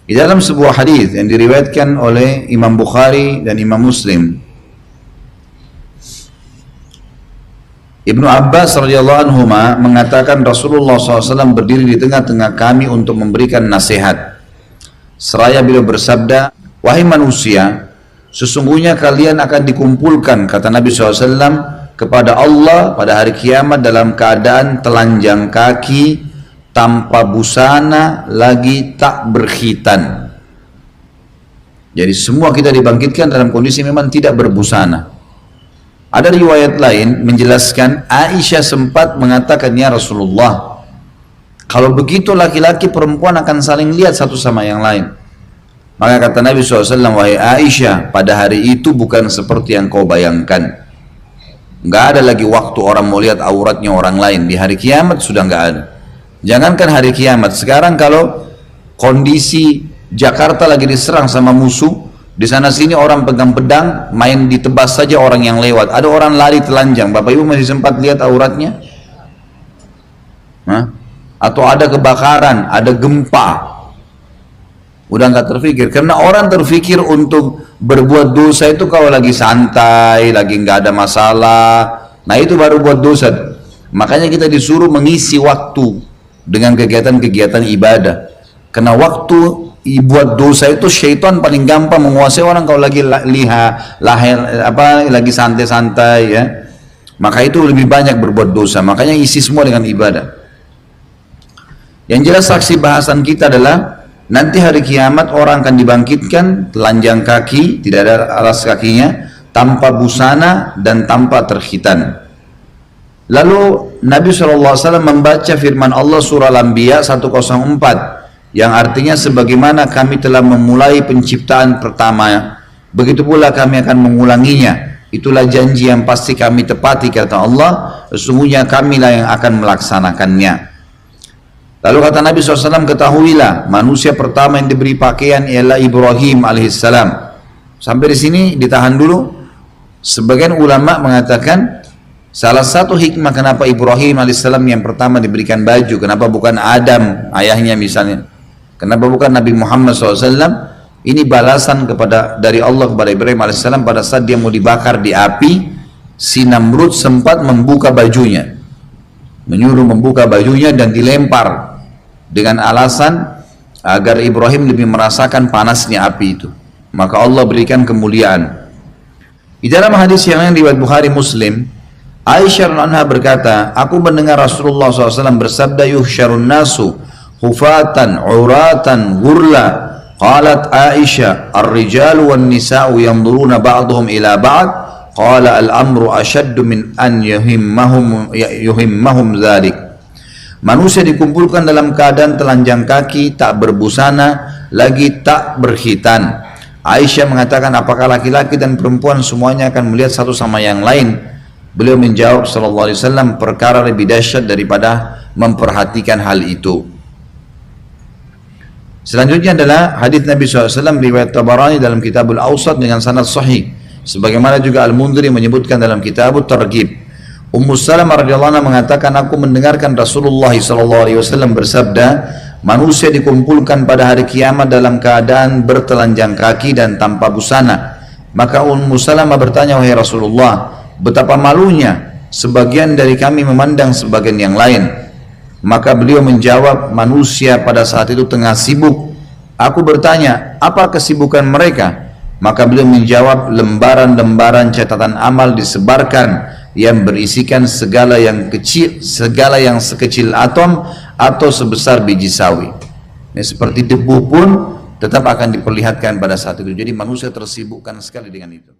Di dalam sebuah hadis yang diriwayatkan oleh Imam Bukhari dan Imam Muslim, Ibnu Abbas radhiyallahu anhu mengatakan Rasulullah SAW berdiri di tengah-tengah kami untuk memberikan nasihat. Seraya beliau bersabda, "Wahai manusia, sesungguhnya kalian akan dikumpulkan," kata Nabi SAW, "kepada Allah pada hari kiamat dalam keadaan telanjang kaki, tanpa busana, lagi tak berkhitan." Jadi semua kita dibangkitkan dalam kondisi memang tidak berbusana. Ada riwayat lain menjelaskan Aisyah sempat mengatakan, "Ya Rasulullah, kalau begitu laki-laki perempuan akan saling lihat satu sama yang lain." Maka kata Nabi SAW, "Wahai Aisyah, pada hari itu bukan seperti yang kau bayangkan. Nggak ada lagi waktu orang mau lihat auratnya orang lain. Di hari kiamat sudah nggak ada. Jangankan hari kiamat, sekarang kalau kondisi Jakarta lagi diserang sama musuh, di sana sini orang pegang pedang, main ditebas saja orang yang lewat. Ada orang lari telanjang, Bapak Ibu masih sempat lihat auratnya? Hah? Atau ada kebakaran, ada gempa, udah nggak terfikir. Karena orang terfikir untuk berbuat dosa itu kalau lagi santai, lagi nggak ada masalah. Nah itu baru buat dosa. Makanya kita disuruh mengisi waktu dengan kegiatan-kegiatan ibadah. Karena waktu buat dosa itu syaitan paling gampang menguasai orang kalau lagi lagi santai-santai ya. Maka itu lebih banyak berbuat dosa. Makanya isi semua dengan ibadah. Yang jelas saksi bahasan kita adalah nanti hari kiamat orang akan dibangkitkan telanjang kaki, tidak ada alas kakinya, tanpa busana dan tanpa terkhitan. Lalu Nabi SAW membaca firman Allah surah Al-Anbiya 104 yang artinya sebagaimana kami telah memulai penciptaan pertama, begitu pula kami akan mengulanginya. Itulah janji yang pasti kami tepati, kata Allah, sesungguhnya kamilah yang akan melaksanakannya. Lalu kata Nabi SAW, ketahuilah manusia pertama yang diberi pakaian ialah Ibrahim alaihissalam. Sampai di sini ditahan dulu. Sebagian ulama mengatakan salah satu hikmah kenapa Ibrahim alaihissalam yang pertama diberikan baju, kenapa bukan Adam ayahnya misalnya, kenapa bukan Nabi Muhammad SAW? Ini balasan dari Allah kepada Ibrahim alaihissalam pada saat dia mau dibakar di api. Si Namrud sempat membuka bajunya, menyuruh membuka bajunya dan dilempar dengan alasan agar Ibrahim lebih merasakan panasnya api itu. Maka Allah berikan kemuliaan. Di dalam hadis yang lain riwayat Bukhari Muslim, Aisyah radhiyallahu anha berkata, aku mendengar Rasulullah SAW bersabda, yuhsyarun nasu hufatan uratan ghurla. Qalat Aisyah, ar-rijalu wan nisa'u yanzuruna ba'dhum ila ba'd. Qala al-amru ashaddu min an yuhimmahum dzalik. Manusia dikumpulkan dalam keadaan telanjang kaki, tak berbusana, lagi tak berkhitan. Aisyah mengatakan, apakah laki-laki dan perempuan semuanya akan melihat satu sama yang lain? Beliau menjawab sallallahu alaihi wasallam, perkara lebih dahsyat daripada memperhatikan hal itu. Selanjutnya adalah hadis Nabi SAW riwayat Tabarani dalam Kitabul Awsat dengan sanad sahih. Sebagaimana juga Al-Mundhiri menyebutkan dalam Kitabut Targhib. Ummu Salamah radhiyallahu anha mengatakan, aku mendengarkan Rasulullah SAW bersabda, manusia dikumpulkan pada hari kiamat dalam keadaan bertelanjang kaki dan tanpa busana. Maka Ummu Salamah bertanya, wahai Rasulullah, betapa malunya sebagian dari kami memandang sebagian yang lain. Maka beliau menjawab, manusia pada saat itu tengah sibuk. Aku bertanya, apa kesibukan mereka? Maka beliau menjawab, lembaran-lembaran catatan amal disebarkan yang berisikan segala yang kecil, segala yang sekecil atom atau sebesar biji sawi. Ini seperti debu pun tetap akan diperlihatkan pada saat itu. Jadi manusia tersibukkan sekali dengan itu.